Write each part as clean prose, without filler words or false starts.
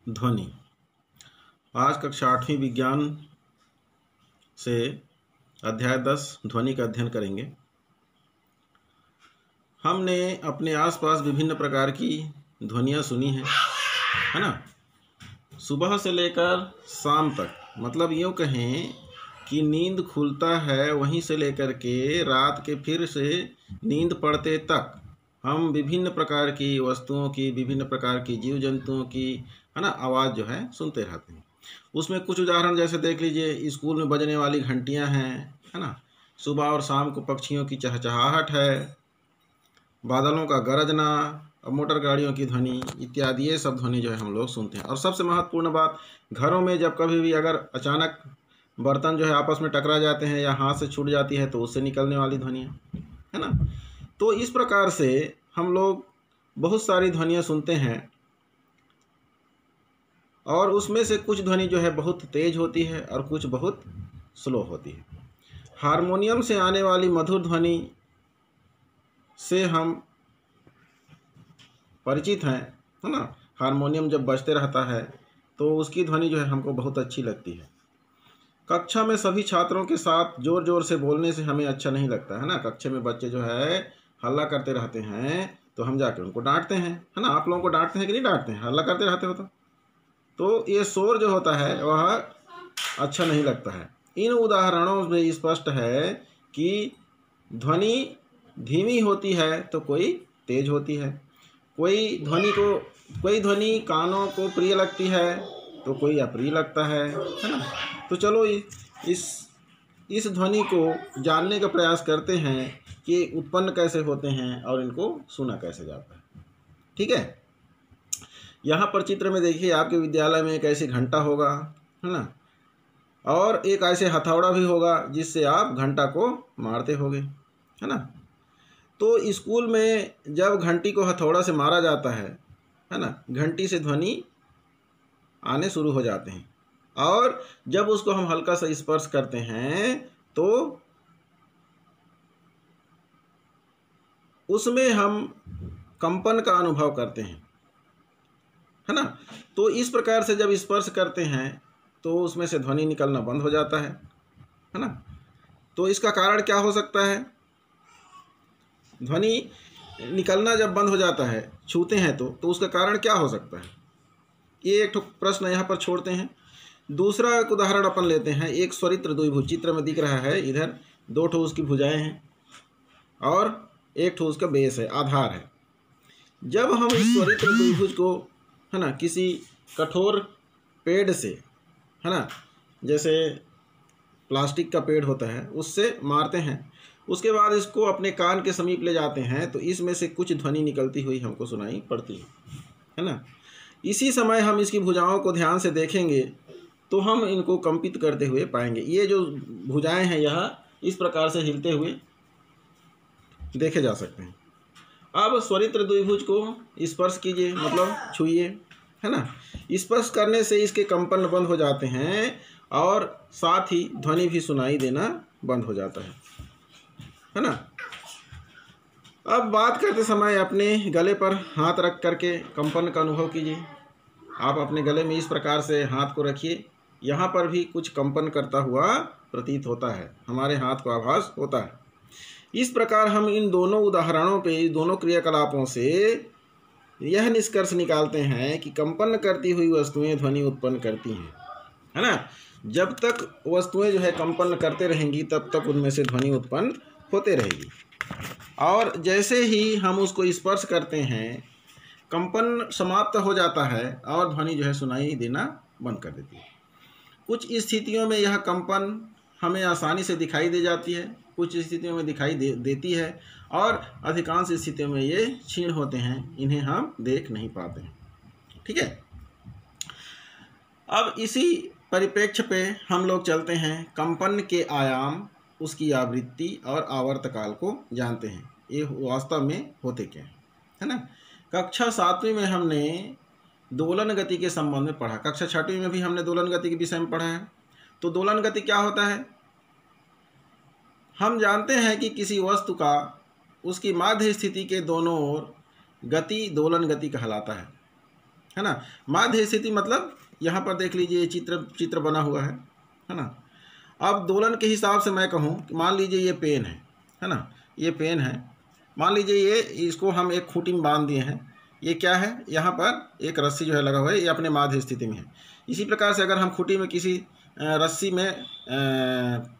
ध्वनि। आज कक्षा 8वीं विज्ञान से अध्याय 10 ध्वनि का अध्ययन करेंगे। हमने अपने आसपास विभिन्न प्रकार की ध्वनियाँ सुनी हैं, है ना। सुबह से लेकर शाम तक, मतलब यूँ कहें कि नींद खुलता है वहीं से लेकर के रात के फिर से नींद पड़ते तक हम विभिन्न प्रकार की वस्तुओं की, विभिन्न प्रकार की जीव जंतुओं की, है ना, आवाज़ जो है सुनते रहते हैं। उसमें कुछ उदाहरण जैसे देख लीजिए, स्कूल में बजने वाली घंटियां हैं, है ना। सुबह और शाम को पक्षियों की चहचहाहट है, बादलों का गरजना और मोटर गाड़ियों की ध्वनि इत्यादि, ये सब ध्वनि जो है हम लोग सुनते हैं। और सबसे महत्वपूर्ण बात, घरों में जब कभी भी अगर अचानक बर्तन जो है आपस में टकरा जाते हैं या हाथ से छूट जाती है तो उससे निकलने वाली ध्वनियाँ, है ना। तो इस प्रकार से हम लोग बहुत सारी ध्वनियाँ सुनते हैं और उसमें से कुछ ध्वनि जो है बहुत तेज होती है और कुछ बहुत स्लो होती है। हारमोनियम से आने वाली मधुर ध्वनि से हम परिचित हैं, है ना। हारमोनियम जब बजते रहता है तो उसकी ध्वनि जो है हमको बहुत अच्छी लगती है। कक्षा में सभी छात्रों के साथ जोर जोर से बोलने से हमें अच्छा नहीं लगता, है ना। कक्षा में बच्चे जो है हल्ला करते रहते हैं तो हम जाके उनको डांटते हैं, है ना। आप लोगों को डांटते हैं कि नहीं डांटते हैं, हल्ला करते रहते हो तो ये शोर जो होता है वह अच्छा नहीं लगता है। इन उदाहरणों में स्पष्ट है कि ध्वनि धीमी होती है तो कोई तेज होती है, कोई ध्वनि कानों को प्रिय लगती है तो कोई अप्रिय लगता है ना। तो चलो इस ध्वनि को जानने का प्रयास करते हैं कि उत्पन्न कैसे होते हैं और इनको सुना कैसे जाता है। ठीक है, यहाँ पर चित्र में देखिए, आपके विद्यालय में एक ऐसी घंटा होगा, है ना, और एक ऐसे हथौड़ा भी होगा जिससे आप घंटा को मारते होगे, है ना। तो स्कूल में जब घंटी को हथौड़ा से मारा जाता है ना, घंटी से ध्वनि आने शुरू हो जाते हैं और जब उसको हम हल्का सा स्पर्श करते हैं तो उसमें हम कंपन का अनुभव करते हैं, है ना। तो इस प्रकार से जब स्पर्श करते हैं तो उसमें से ध्वनि निकलना बंद हो जाता है ना। तो इसका कारण क्या हो सकता है? ध्वनि निकलना जब बंद हो जाता है, छूते हैं तो उसका कारण क्या हो सकता है? ये एक प्रश्न यहाँ पर छोड़ते हैं। दूसरा एक उदाहरण अपन लेते हैं। एक स्वरित्र द्विभुज चित्र में दिख रहा है, इधर दो ठो उसकी भुजाएं हैं और एक ठो उसका बेस है, आधार है। जब हम इस स्वरित्र द्विभुज को, है ना, किसी कठोर पेड़ से, है ना, जैसे प्लास्टिक का पेड़ होता है उससे मारते हैं, उसके बाद इसको अपने कान के समीप ले जाते हैं तो इसमें से कुछ ध्वनि निकलती हुई हमको सुनाई पड़ती है ना। इसी समय हम इसकी भुजाओं को ध्यान से देखेंगे तो हम इनको कंपित करते हुए पाएंगे। ये जो भुजाएं हैं यह इस प्रकार से हिलते हुए देखे जा सकते हैं। अब स्वरित्र द्विभुज को स्पर्श कीजिए, मतलब छूइए, है ना। स्पर्श करने से इसके कंपन बंद हो जाते हैं और साथ ही ध्वनि भी सुनाई देना बंद हो जाता है ना। अब बात करते समय अपने गले पर हाथ रख करके कंपन का अनुभव कीजिए। आप अपने गले में इस प्रकार से हाथ को रखिए, यहाँ पर भी कुछ कंपन करता हुआ प्रतीत होता है, हमारे हाथ को आभास होता है। इस प्रकार हम इन दोनों उदाहरणों पे, इस दोनों क्रियाकलापों से यह निष्कर्ष निकालते हैं कि कंपन करती हुई वस्तुएं ध्वनि उत्पन्न करती हैं, है ना। जब तक वस्तुएं जो है कंपन करते रहेंगी तब तक उनमें से ध्वनि उत्पन्न होते रहेगी और जैसे ही हम उसको स्पर्श करते हैं कंपन समाप्त हो जाता है और ध्वनि जो है सुनाई देना बंद कर देती है। कुछ स्थितियों में यह कंपन हमें आसानी से दिखाई दे जाती है, कुछ स्थितियों में दिखाई देती है और अधिकांश स्थितियों में ये क्षीण होते हैं, इन्हें हम देख नहीं पाते हैं। ठीक है, अब इसी परिप्रेक्ष्य पे हम लोग चलते हैं। कंपन के आयाम, उसकी आवृत्ति और आवर्तकाल को जानते हैं, ये वास्तव में होते क्या है ना। कक्षा 7वीं में हमने दोलन गति के संबंध में पढ़ा, कक्षा 6वीं में भी हमने दोलन गति के विषय में पढ़ा है। तो दोलन गति क्या होता है? हम जानते हैं कि किसी वस्तु का उसकी माध्य स्थिति के दोनों ओर गति दोलन गति कहलाता है। है ना। माध्य स्थिति मतलब यहाँ पर देख लीजिए ये चित्र बना हुआ है ना। अब दोलन के हिसाब से मैं कहूँ कि मान लीजिए ये पेन है ना, ये पेन है, मान लीजिए ये इसको हम एक खूंटी में बांध दिए हैं। ये क्या है, यहाँ पर एक रस्सी जो है लगा हुआ है, ये अपने माध्य स्थिति में है। इसी प्रकार से अगर हम खूंटी में किसी रस्सी में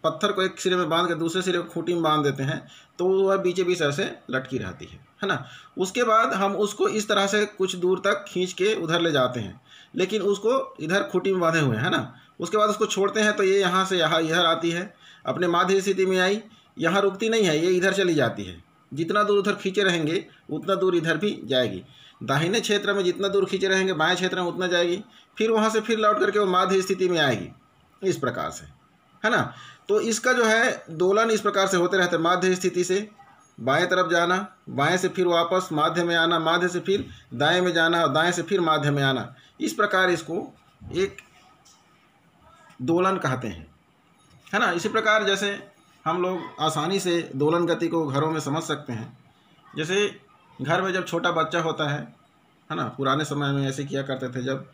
पत्थर को एक सिरे में बांध के दूसरे सिरे को खूंटी में बांध देते हैं तो वह बीचे बीच ऐसे लटकी रहती है ना। उसके बाद हम उसको इस तरह से कुछ दूर तक खींच के उधर ले जाते हैं, लेकिन उसको इधर खूंटी में बांधे हुए है ना। उसके बाद उसको छोड़ते हैं तो ये यहाँ से यहाँ इधर आती है, अपने माध्य स्थिति में आई, यहाँ रुकती नहीं है, ये इधर चली जाती है। जितना दूर उधर खींचे रहेंगे उतना दूर इधर भी जाएगी। दाहिने क्षेत्र में जितना दूर खींचे रहेंगे बाएं क्षेत्र में उतना जाएगी, फिर वहाँ से फिर लौट करके वो माध्य स्थिति में आएगी, इस प्रकार से, है ना। तो इसका जो है दोलन इस प्रकार से होते रहते हैं। माध्य स्थिति से बाएं तरफ जाना, बाएं से फिर वापस माध्य में आना, माध्य से फिर दाएं में जाना और दाएं से फिर माध्य में आना। इस प्रकार इसको एक दोलन कहते हैं, है ना। इसी प्रकार जैसे हम लोग आसानी से दोलन गति को घरों में समझ सकते हैं। जैसे घर में जब छोटा बच्चा होता है ना, पुराने समय में ऐसे किया करते थे, जब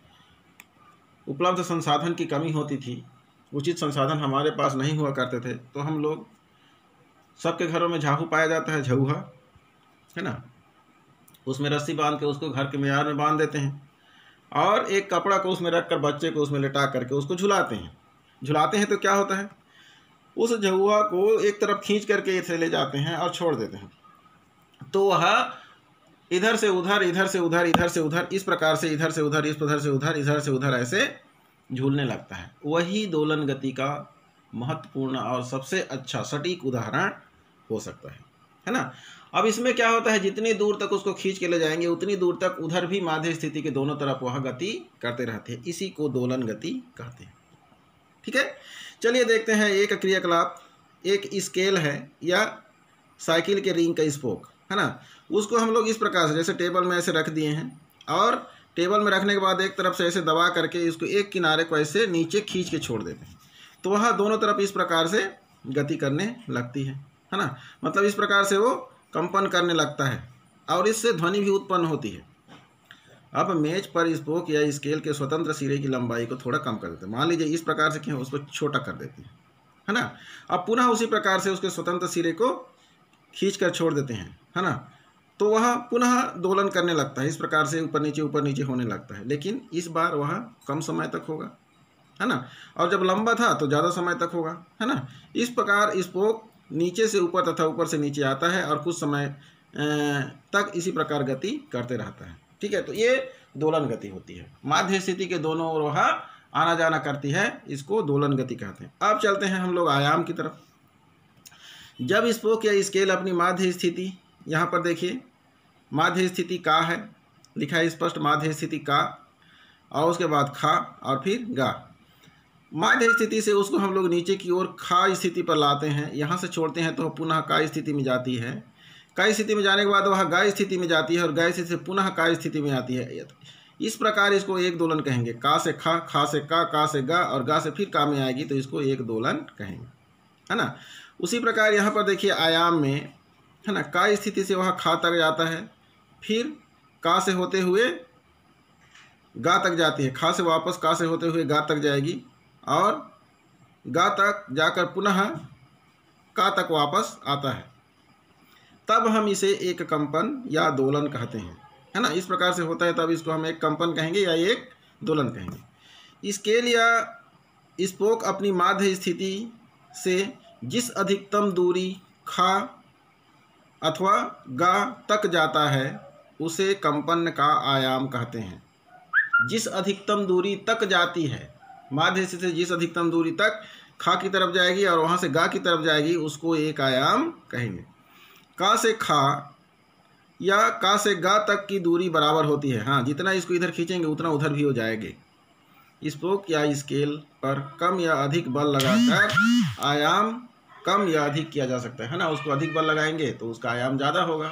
उपलब्ध संसाधन की कमी होती थी, उचित संसाधन हमारे पास नहीं हुआ करते थे, तो हम लोग सबके घरों में झाहू पाया जाता है, झऊहा, है ना। उसमें रस्सी बांध के उसको घर के मियार में बांध देते हैं और एक कपड़ा को उसमें रख कर बच्चे को उसमें लिटा करके उसको झुलाते हैं। तो क्या होता है, उस झऊहा को एक तरफ खींच करके इसे ले जाते हैं और छोड़ देते हैं, तो वह इधर से उधर, इधर से उधर, इधर से उधर, इस प्रकार से इधर से उधर, इधर से उधर, इधर से उधर ऐसे झूलने लगता है। वही दोलन गति का महत्वपूर्ण और सबसे अच्छा सटीक उदाहरण हो सकता है ना। अब इसमें क्या होता है, जितनी दूर तक उसको खींच के ले जाएंगे उतनी दूर तक उधर भी माध्य स्थिति के दोनों तरफ वह गति करते रहते हैं। इसी को दोलन गति कहते हैं। ठीक है, चलिए देखते हैं एक क्रियाकलाप। एक स्केल है या साइकिल के रिंग का स्पोक, है ना, उसको हम लोग इस प्रकार से जैसे टेबल में ऐसे रख दिए हैं और टेबल में रखने के बाद एक तरफ से ऐसे दबा करके इसको एक किनारे को ऐसे नीचे खींच के छोड़ देते हैं, तो वह दोनों तरफ इस प्रकार से गति करने लगती है ना। मतलब इस प्रकार से वो कंपन करने लगता है और इससे ध्वनि भी उत्पन्न होती है। अब मेज पर स्पोक या स्केल के स्वतंत्र सिरे की लंबाई को थोड़ा कम कर देते हैं। मान लीजिए इस प्रकार से क्या उसको छोटा कर देते हैं, है ना। अब पुनः उसी प्रकार से उसके स्वतंत्र सिरे को खींच कर छोड़ देते हैं, है ना, तो वह पुनः दोलन करने लगता है। इस प्रकार से ऊपर नीचे होने लगता है, लेकिन इस बार वह कम समय तक होगा, है ना, और जब लंबा था तो ज़्यादा समय तक होगा, है ना। इस प्रकार स्पोक नीचे से ऊपर तथा ऊपर से नीचे आता है और कुछ समय तक इसी प्रकार गति करते रहता है। ठीक है, तो ये दोलन गति होती है। माध्य स्थिति के दोनों ओर वह आना जाना करती है, इसको दोलन गति कहते हैं। अब चलते हैं हम लोग आयाम की तरफ। जब स्पोक या स्केल अपनी माध्य स्थिति, यहाँ पर देखिए माध्य स्थिति का है, लिखा है स्पष्ट माध्य स्थिति का, और उसके बाद खा और फिर गा। माध्य स्थिति से उसको हम लोग नीचे की ओर खा स्थिति पर लाते हैं, यहाँ से छोड़ते हैं तो पुनः का स्थिति में जाती है। का स्थिति में जाने के बाद वह गा स्थिति में जाती है और गा स्थिति से पुनः का स्थिति में आती है। इस प्रकार इसको एक दोलन कहेंगे। का से खा से का से गा और गा से फिर का में आएगी तो इसको एक दोलन कहेंगे, है ना। उसी प्रकार यहाँ पर देखिए आयाम में, है ना, का स्थिति से वह खा तक जाता है, फिर का से होते हुए गा तक जाती है, खा से वापस का से होते हुए गा तक जाएगी और गा तक जाकर पुनः का तक वापस आता है। तब हम इसे एक कंपन या दोलन कहते हैं, है ना। इस प्रकार से होता है तब इसको हम एक कंपन कहेंगे या एक दोलन कहेंगे। स्केल या स्पोक अपनी माध्य स्थिति से जिस अधिकतम दूरी खा अथवा गा तक जाता है उसे कंपन का आयाम कहते हैं। जिस अधिकतम दूरी तक जाती है, माध्य स्थिति से जिस अधिकतम दूरी तक खा की तरफ जाएगी और वहाँ से गा की तरफ जाएगी उसको एक आयाम कहेंगे। का से खा या का से गा तक की दूरी बराबर होती है। हाँ, जितना इसको इधर खींचेंगे उतना उधर भी हो जाएंगे। स्पोक या स्केल पर कम या अधिक बल लगाकर आयाम कम या अधिक किया जा सकता है ना। उसको अधिक बल लगाएंगे तो उसका आयाम ज़्यादा होगा,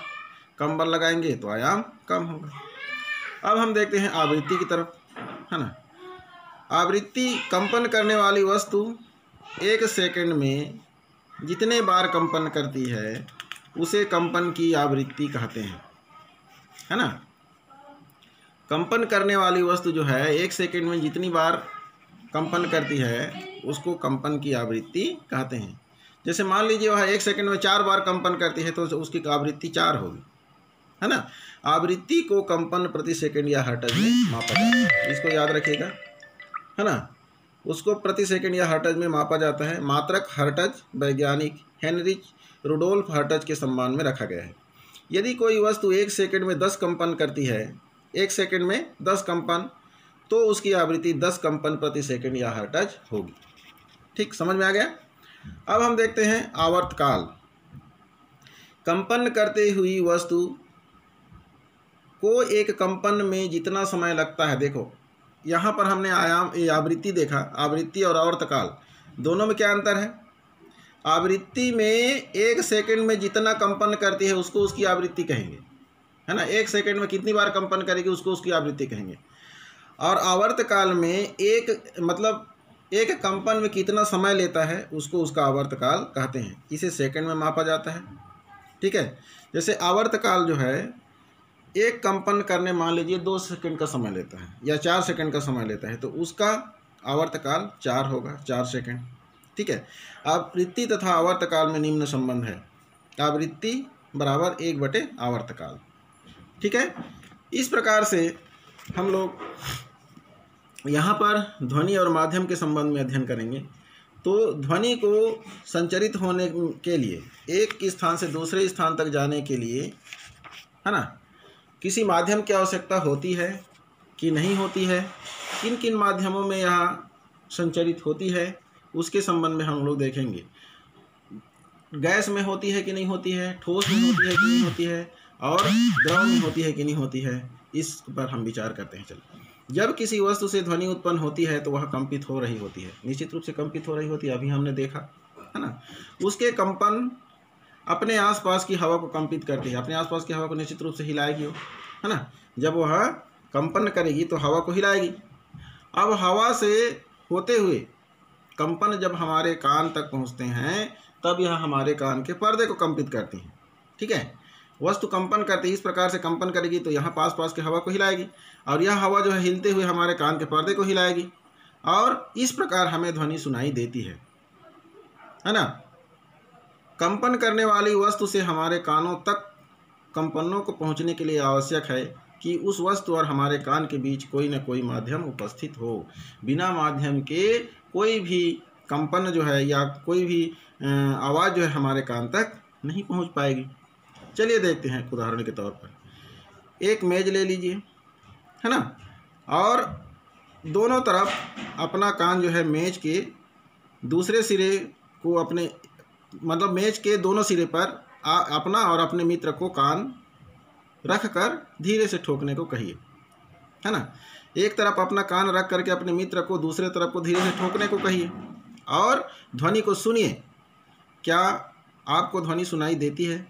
कम बल लगाएंगे तो आयाम कम होगा। अब हम देखते हैं आवृत्ति की तरफ, है ना। आवृत्ति कंपन करने वाली वस्तु एक सेकंड में जितने बार कंपन करती है उसे कंपन की आवृत्ति कहते हैं, है ना। कंपन करने वाली वस्तु जो है 1 सेकंड में जितनी बार कंपन करती है उसको कंपन की आवृत्ति कहते हैं। जैसे मान लीजिए वह 1 सेकंड में 4 बार कंपन करती है तो उसकी आवृत्ति 4 होगी, है ना। आवृत्ति को कंपन प्रति सेकंड या हर्ट्ज में मापा जाता है, इसको याद रखिएगा, है ना। उसको प्रति सेकंड या हर्ट्ज में मापा जाता है। मात्रक हर्ट्ज वैज्ञानिक हेनरिच रुडोल्फ हर्ट्ज के सम्मान में रखा गया है। यदि कोई वस्तु 1 सेकंड में 10 कंपन करती है, 1 सेकंड में 10 कंपन, तो उसकी आवृत्ति 10 कंपन प्रति सेकंड या हर्ट्ज होगी। ठीक, समझ में आ गया। अब हम देखते हैं आवर्तकाल। कंपन करते हुई वस्तु को एक कंपन में जितना समय लगता है, देखो यहाँ पर हमने आवृत्ति देखा, आवृत्ति और आवर्तकाल दोनों में क्या अंतर है। आवृत्ति में 1 सेकंड में जितना कंपन करती है उसको उसकी आवृत्ति कहेंगे, है ना। 1 सेकंड में कितनी बार कंपन करेगी उसको उसकी आवृत्ति कहेंगे। और आवर्तकाल में एक कंपन में कितना समय लेता है उसको उसका आवर्तकाल कहते हैं। इसे सेकंड में मापा जाता है। ठीक है, जैसे आवर्तकाल जो है एक कंपन करने मान लीजिए 2 सेकंड का समय लेता है या 4 सेकंड का समय लेता है, तो उसका आवर्तकाल 4 होगा, 4 सेकंड। ठीक है, आवृत्ति तथा आवर्तकाल में निम्न संबंध है। आवृत्ति बराबर 1 / आवर्तकाल। ठीक है, इस प्रकार से हम लोग यहाँ पर ध्वनि और माध्यम के संबंध में अध्ययन करेंगे। तो ध्वनि को संचरित होने के लिए, एक स्थान से दूसरे स्थान तक जाने के लिए, है ना, किसी माध्यम की आवश्यकता होती है कि नहीं होती है, किन किन माध्यमों में यहाँ संचरित होती है, उसके संबंध में हम लोग देखेंगे। गैस में होती है कि नहीं होती है, ठोस में होती है कि नहीं होती है, और द्रव में होती है कि नहीं होती है, इस पर हम विचार करते हैं। चलो, जब किसी वस्तु से ध्वनि उत्पन्न होती है तो वह कंपित हो रही होती है, निश्चित रूप से कंपित हो रही होती है, अभी हमने देखा, है ना। उसके कंपन अपने आसपास की हवा को कंपित करती है, अपने आसपास की हवा को निश्चित रूप से हिलाएगी वो, है ना। जब वह कंपन करेगी तो हवा को हिलाएगी। अब हवा से होते हुए कंपन जब हमारे कान तक पहुंचते हैं तब यह हमारे कान के पर्दे को कंपित करती हैं। ठीक है, वस्तु कंपन करती है, इस प्रकार से कंपन करेगी तो यहाँ पास की हवा को हिलाएगी, और यह हवा जो है हिलते हुए हमारे कान के पर्दे को हिलाएगी, और इस प्रकार हमें ध्वनि सुनाई देती है ना। कंपन करने वाली वस्तु से हमारे कानों तक कंपनों को पहुंचने के लिए आवश्यक है कि उस वस्तु और हमारे कान के बीच कोई न कोई माध्यम उपस्थित हो। बिना माध्यम के कोई भी कंपन जो है या कोई भी आवाज़ जो है हमारे कान तक नहीं पहुंच पाएगी। चलिए देखते हैं, उदाहरण के तौर पर एक मेज ले लीजिए, है ना, और दोनों तरफ अपना कान जो है मेज के दूसरे सिरे को अपने मेज के दोनों सिरे पर अपना और अपने मित्र को कान रख कर धीरे से ठोकने को कहिए, है ना। एक तरफ अपना कान रख करके अपने मित्र को दूसरे तरफ को धीरे से ठोकने को कहिए और ध्वनि को सुनिए। क्या आपको ध्वनि सुनाई देती है?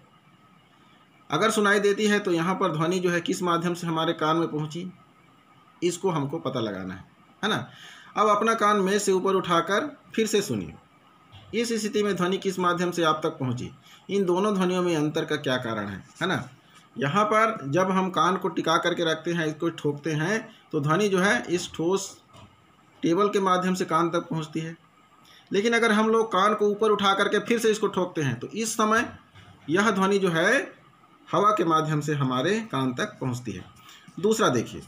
अगर सुनाई देती है तो यहाँ पर ध्वनि जो है किस माध्यम से हमारे कान में पहुँची, इसको हमको पता लगाना है ना। अब अपना कान मेज से ऊपर उठाकर फिर से सुनिए। इस स्थिति में ध्वनि किस माध्यम से आप तक पहुँची, इन दोनों ध्वनियों में अंतर का क्या कारण है ना। यहाँ पर जब हम कान को टिका करके रखते हैं, इसको ठोकते हैं, तो ध्वनि जो है इस ठोस टेबल के माध्यम से कान तक पहुँचती है। लेकिन अगर हम लोग कान को ऊपर उठा करके फिर से इसको ठोकते हैं तो इस समय यह ध्वनि जो है हवा के माध्यम से हमारे कान तक पहुँचती है। दूसरा देखिए,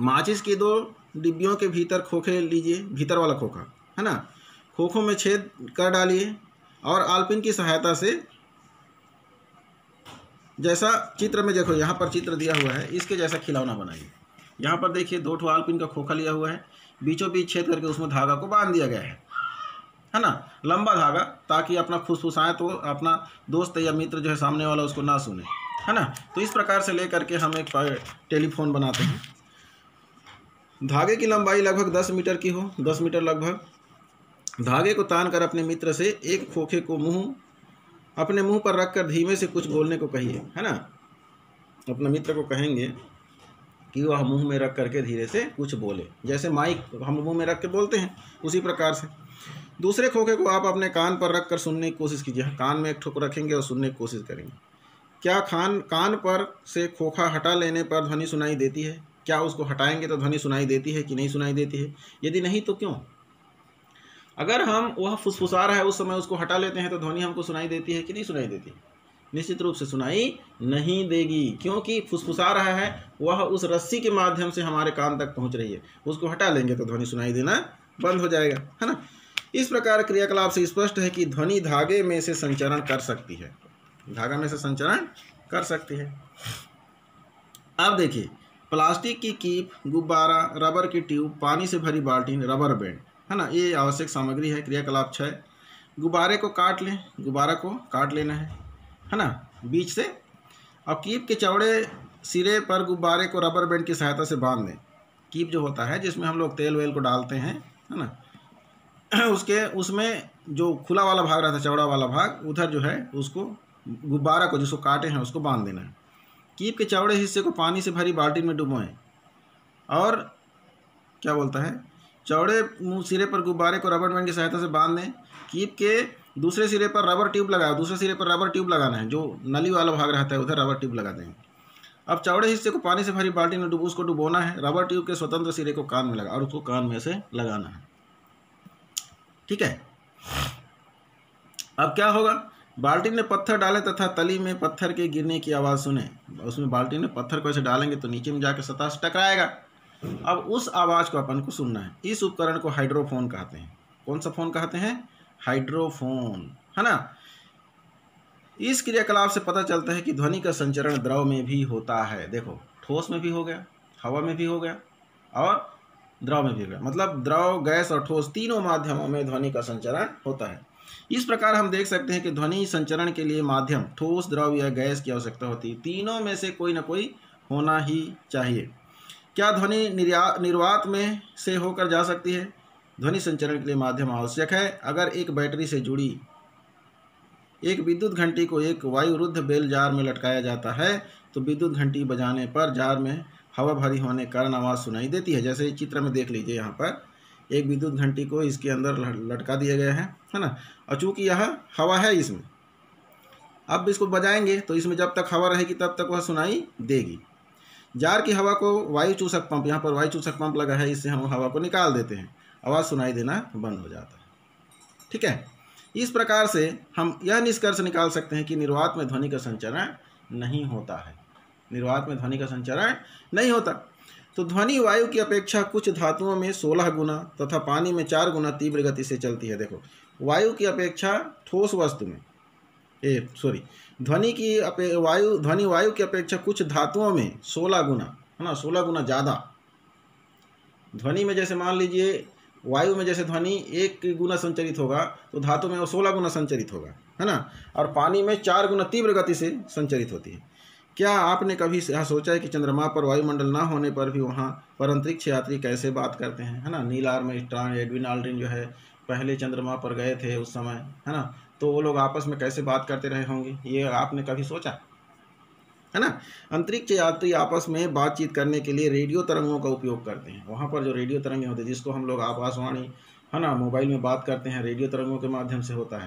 माचिस की 2 डिब्बियों के भीतर खोखे लीजिए, भीतर वाला खोखा, है ना, खोखों में छेद कर डालिए और आलपिन की सहायता से, जैसा चित्र में देखो, यहाँ पर चित्र दिया हुआ है, इसके जैसा खिलौना बनाइए। यहाँ पर देखिए 2 ठो आलपिन का खोखा लिया हुआ है, बीचों बीच छेद करके उसमें धागा को बांध दिया गया है ना, लंबा धागा, ताकि अपना फुसफुसाएं तो अपना दोस्त या मित्र जो है सामने वाला उसको ना सुने, है ना। तो इस प्रकार से ले करके हम एक टेलीफोन बनाते हैं। धागे की लंबाई लगभग 10 मीटर की हो, 10 मीटर लगभग। धागे को तान कर अपने मित्र से एक खोखे को अपने मुंह पर रखकर धीमे से कुछ बोलने को कहिए, है ना। अपने मित्र को कहेंगे कि वह मुंह में रख करके धीरे से कुछ बोले, जैसे माइक हम मुंह में रख के बोलते हैं, उसी प्रकार से। दूसरे खोखे को आप अपने कान पर रख कर सुनने की कोशिश कीजिए। कान में एक ठोक रखेंगे और सुनने की कोशिश करेंगे। क्या कान पर से खोखा हटा लेने पर ध्वनि सुनाई देती है? क्या उसको हटाएंगे तो ध्वनि सुनाई देती है कि नहीं सुनाई देती है? यदि नहीं तो क्यों? अगर हम वह फुसफुसा रहा है उस समय उसको हटा लेते हैं तो ध्वनि हमको सुनाई देती है कि नहीं सुनाई देती? निश्चित रूप से सुनाई नहीं देगी, क्योंकि फुसफुसा रहा है वह उस रस्सी के माध्यम से हमारे कान तक पहुंच रही है। उसको हटा लेंगे तो ध्वनि सुनाई देना बंद हो जाएगा, है ना। इस प्रकार क्रियाकलाप से स्पष्ट है कि ध्वनि धागे में से संचरण कर सकती है, धागा में से संचरण कर सकती है। अब देखिए, प्लास्टिक की कीप, गुब्बारा, रबर की ट्यूब, पानी से भरी बाल्टी, रबर बैंड, है ना, ये आवश्यक सामग्री है। क्रियाकलाप 6, गुब्बारे को काट लें, गुब्बारा को काट लेना है ना, बीच से। और कीप के चौड़े सिरे पर गुब्बारे को रबर बैंड की सहायता से बांध दें। कीप जो होता है जिसमें हम लोग तेल वेल को डालते हैं, है ना, उसमें जो खुला वाला भाग रहता है, चौड़ा वाला भाग, उधर जो है उसको गुब्बारा को जिसको काटे हैं उसको बांध देना है। कीप के चौड़े हिस्से को पानी से भरी बाल्टी में डुबोएं और क्या बोलता है, चौड़े सिरे पर गुब्बारे को रबर बैंड की सहायता से बांध दें। कीप के दूसरे सिरे पर रबर ट्यूब लगाओ, दूसरे सिरे पर रबर ट्यूब लगाना है, जो नली वाला भाग रहता है उधर रबर ट्यूब लगा देंगे। अब चौड़े हिस्से को पानी से भरी बाल्टी में उसको डुबोना है, रबर ट्यूब के स्वतंत्र सिरे को कान में लगा और उसको कान में से लगाना है, ठीक है। अब क्या होगा, बाल्टी में पत्थर डालें तथा तली में पत्थर के गिरने की आवाज़ सुने। उसमें बाल्टी में पत्थर को ऐसे डालेंगे तो नीचे में जाकर सतह से टकराएगा। अब उस आवाज़ को अपन को सुनना है। इस उपकरण को हाइड्रोफोन कहते हैं। कौन सा फोन कहते हैं? हाइड्रोफोन, है ना। इस क्रियाकलाप से पता चलता है कि ध्वनि का संचरण द्रव में भी होता है। देखो, ठोस में भी हो गया, हवा में भी हो गया और द्रव में भी हो गया। मतलब द्रव, गैस और ठोस तीनों माध्यमों में ध्वनि का संचरण होता है। इस प्रकार हम देख सकते हैं कि ध्वनि संचरण के लिए माध्यम ठोस, द्रव या गैस की आवश्यकता होती है। तीनों में से कोई ना कोई होना ही चाहिए। क्या ध्वनि निर्वात में से होकर जा सकती है? ध्वनि संचरण के लिए माध्यम आवश्यक है। अगर एक बैटरी से जुड़ी एक विद्युत घंटी को एक वायुरुद्ध बेल जार में लटकाया जाता है तो विद्युत घंटी बजाने पर जार में हवा भरी होने के कारण आवाज़ सुनाई देती है। जैसे चित्र में देख लीजिए, यहाँ पर एक विद्युत घंटी को इसके अंदर लटका दिया गया है ना। और चूंकि यह हवा है इसमें, अब इसको बजाएंगे तो इसमें जब तक हवा रहेगी तब तक वह सुनाई देगी। जार की हवा को वायु चूसक पंप, यहाँ पर वायु चूसक पंप लगा है, इससे हम हवा को निकाल देते हैं, आवाज़ सुनाई देना बंद हो जाता है, ठीक है। इस प्रकार से हम यह निष्कर्ष निकाल सकते हैं कि निर्वात में ध्वनि का संचरण नहीं होता है। निर्वात में ध्वनि का संचरण नहीं होता। तो ध्वनि वायु की अपेक्षा कुछ धातुओं में 16 गुना तथा पानी में 4 गुना तीव्र गति से चलती है। देखो, वायु की अपेक्षा ठोस वस्तु में ध्वनि वायु की अपेक्षा कुछ धातुओं में 16 गुना, है ना, 16 गुना ज़्यादा। ध्वनि में जैसे मान लीजिए वायु में जैसे ध्वनि 1 गुना संचरित होगा तो धातु में वो 16 गुना संचरित होगा, है ना। और पानी में 4 गुना तीव्र गति से संचरित होती है। क्या आपने कभी यह सोचा है कि चंद्रमा पर वायुमंडल ना होने पर भी वहाँ पर अंतरिक्ष यात्री कैसे बात करते हैं, है ना। नील आर्मस्ट्रांग, एडविन ऑल्ड्रिन जो है पहले चंद्रमा पर गए थे उस समय, है ना, तो वो लोग आपस में कैसे बात करते रहे होंगे, ये आपने कभी सोचा, है ना। अंतरिक्ष यात्री आपस में बातचीत करने के लिए रेडियो तरंगों का उपयोग करते हैं। वहाँ पर जो रेडियो तरंगे होते हैं, जिसको हम लोग आकाशवाणी, है ना, मोबाइल में बात करते हैं, रेडियो तरंगों के माध्यम से होता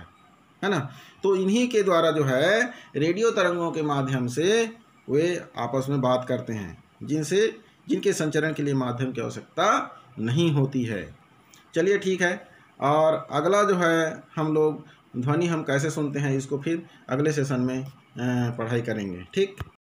है ना। तो इन्हीं के द्वारा जो है रेडियो तरंगों के माध्यम से वे आपस में बात करते हैं, जिनके संचरण के लिए माध्यम की आवश्यकता नहीं होती है। चलिए ठीक है, और अगला जो है हम लोग ध्वनि हम कैसे सुनते हैं इसको फिर अगले सेशन में पढ़ाई करेंगे, ठीक।